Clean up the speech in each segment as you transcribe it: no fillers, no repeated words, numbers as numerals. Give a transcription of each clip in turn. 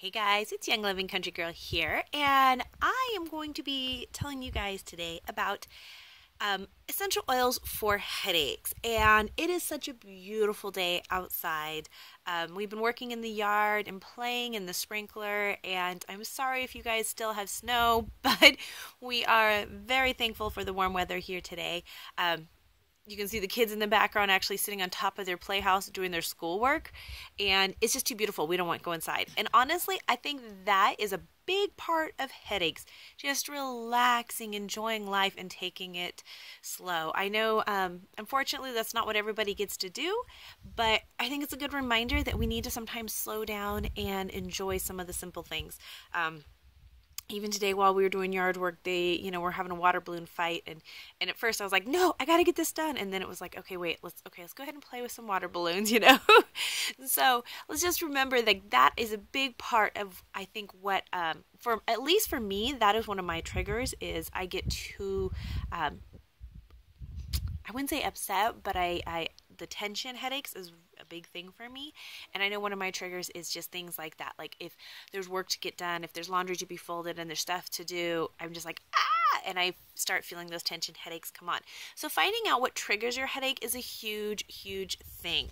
Hey guys, it's Young Living Country Girl here, and I am going to be telling you guys today about essential oils for headaches. And it is such a beautiful day outside. We've been working in the yard and playing in the sprinkler, and I'm sorry if you guys still have snow, but we are very thankful for the warm weather here today. You can see the kids in the background actually sitting on top of their playhouse doing their schoolwork, and it's just too beautiful. We don't want to go inside. And honestly, I think that is a big part of headaches, just relaxing, enjoying life, and taking it slow. I know, unfortunately, that's not what everybody gets to do, but I think it's a good reminder that we need to sometimes slow down and enjoy some of the simple things. Even today while we were doing yard work, they, were having a water balloon fight, and at first I was like, no, I got to get this done. And then it was like, okay, wait, let's go ahead and play with some water balloons, So let's just remember that is a big part of, I think, what, at least for me, that is one of my triggers. Is I get too, I wouldn't say upset, but the tension headaches is a big thing for me. And I know one of my triggers is just things like that. Like if there's work to get done, if there's laundry to be folded and there's stuff to do, I'm just like, and I start feeling those tension headaches come on. So finding out what triggers your headache is a huge, huge thing.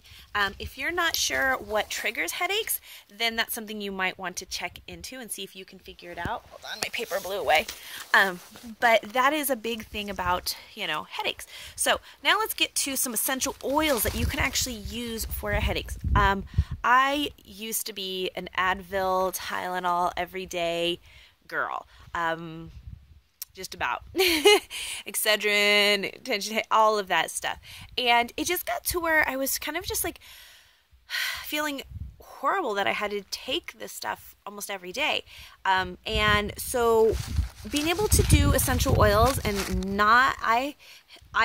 If you're not sure what triggers headaches, then that's something you might want to check into and see if you can figure it out. Hold on, my paper blew away. But that is a big thing about, headaches. So now let's get to some essential oils that you can actually use for a headaches. I used to be an Advil, Tylenol everyday girl. Just about. Excedrin, tension, all of that stuff. And it just got to where I was kind of just like feeling horrible that I had to take this stuff almost every day. And so being able to do essential oils and I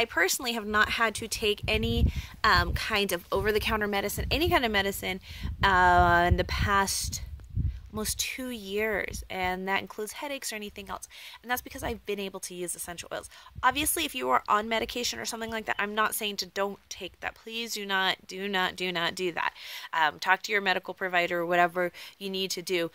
personally have not had to take any kind of over-the-counter medicine, any kind of medicine in the past almost 2 years, and that includes headaches or anything else. And that's because I've been able to use essential oils. Obviously, if you are on medication or something like that, I'm not saying to don't take that. Please do not do that. Talk to your medical provider or whatever you need to do.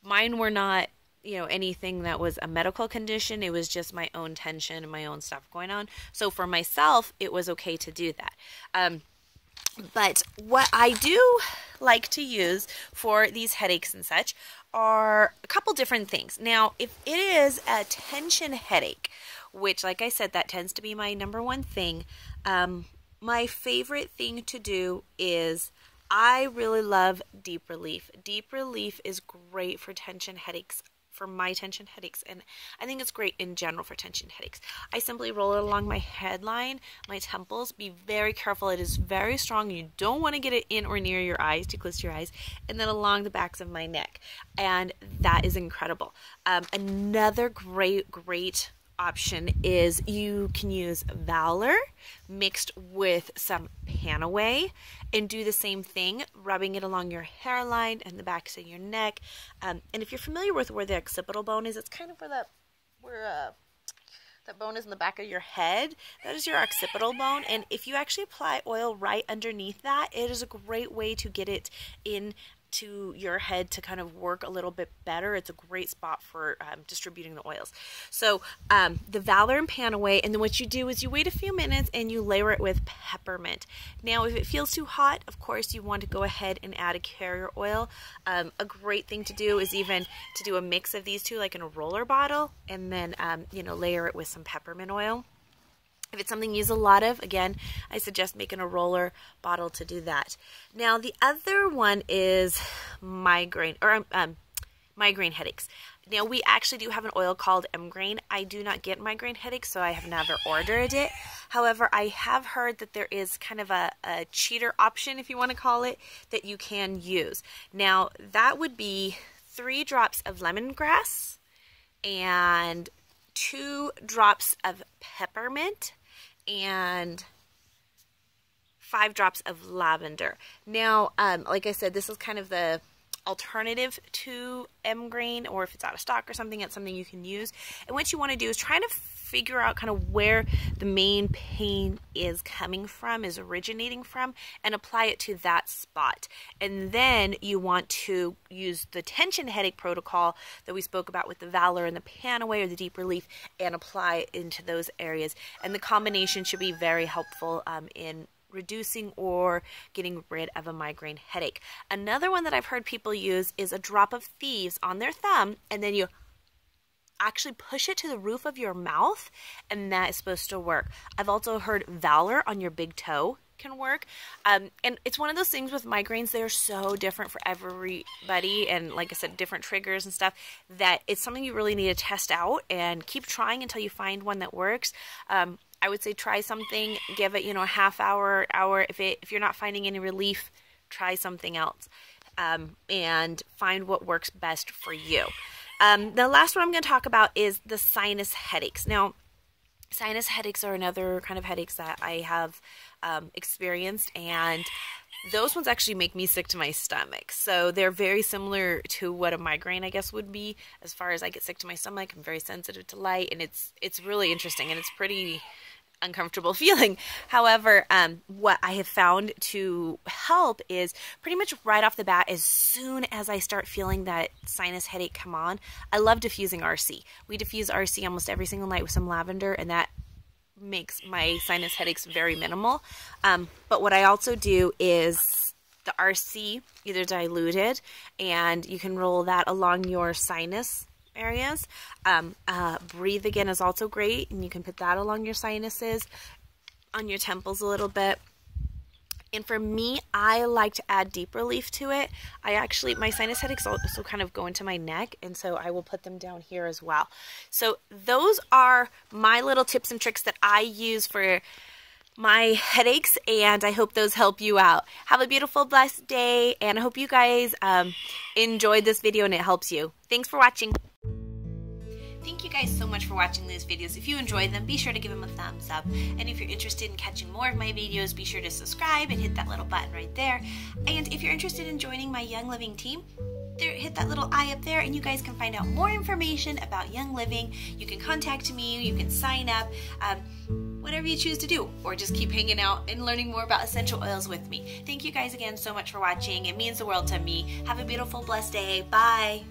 Mine were not, anything that was a medical condition. It was just my own tension and my own stuff going on. So for myself, it was okay to do that. But what I do like to use for these headaches and such are a couple different things. Now, if it is a tension headache, which, like I said, that tends to be my number one thing, my favorite thing to do is I really love Deep Relief. Deep Relief is great for tension headaches, for my tension headaches, and I think it's great in general for tension headaches. I simply roll it along my headline, my temples. Be very careful. It is very strong. You don't want to get it in or near your eyes, too close to your eyes, and then along the backs of my neck. And that is incredible. Another great option is you can use Valor mixed with some Panaway and do the same thing, rubbing it along your hairline and the backs of your neck. And if you're familiar with where the occipital bone is, it's kind of where that bone is in the back of your head. That is your occipital bone. And if you actually apply oil right underneath that, it is a great way to get it in to your head to kind of work a little bit better. It's a great spot for distributing the oils. So the Valor and Panaway, and then what you do is you wait a few minutes and you layer it with peppermint. Now, if it feels too hot, of course, you want to go ahead and add a carrier oil. A great thing to do is even to do a mix of these two, like in a roller bottle, and then layer it with some peppermint oil. If it's something you use a lot of, again, I suggest making a roller bottle to do that. Now, the other one is migraine headaches. Now, we actually do have an oil called M-Grain. I do not get migraine headaches, so I have never ordered it. However, I have heard that there is kind of a cheater option, if you want to call it, that you can use. Now, that would be 3 drops of lemongrass and 2 drops of peppermint and 5 drops of lavender. Now, like I said, this is kind of the alternative to M-grain, or if it's out of stock or something, it's something you can use. And what you want to do is try to figure out kind of where the main pain is coming from, is originating from, and apply it to that spot. And then you want to use the tension headache protocol that we spoke about with the Valor and the Panaway or the Deep Relief, and apply it into those areas. And the combination should be very helpful in reducing or getting rid of a migraine headache. Another one that I've heard people use is a drop of thieves on their thumb, and then you actually push it to the roof of your mouth, and that is supposed to work. I've also heard Valor on your big toe can work. And it's one of those things with migraines, they're so different for everybody, and like I said, different triggers and stuff, that it's something you really need to test out and keep trying until you find one that works. I would say try something, give it, a half hour. If you're not finding any relief, try something else, and find what works best for you. The last one I'm going to talk about is the sinus headaches. Now, sinus headaches are another kind of headaches that I have experienced, and those ones actually make me sick to my stomach. So they're very similar to what a migraine, I guess, would be. As far as I get sick to my stomach, I'm very sensitive to light, and it's really interesting, and it's pretty uncomfortable feeling. However, what I have found to help is pretty much right off the bat, as soon as I start feeling that sinus headache come on, I love diffusing RC. We diffuse RC almost every single night with some lavender, and that makes my sinus headaches very minimal. But what I also do is the RC, either diluted, and you can roll that along your sinus areas. Breathe Again is also great, and you can put that along your sinuses, on your temples a little bit. And for me, I like to add Deep Relief to it. My sinus headaches also kind of go into my neck, and so I will put them down here as well. So those are my little tips and tricks that I use for my headaches, and I hope those help you out. Have a beautiful, blessed day, and I hope you guys enjoyed this video and it helps you. Thanks for watching. Thank you guys so much for watching these videos. If you enjoyed them, be sure to give them a thumbs up. And if you're interested in catching more of my videos, be sure to subscribe and hit that little button right there. And if you're interested in joining my Young Living team, hit that little eye up there, and you guys can find out more information about Young Living. You can contact me, you can sign up, whatever you choose to do, or just keep hanging out and learning more about essential oils with me. Thank you guys again so much for watching. It means the world to me. Have a beautiful, blessed day. Bye.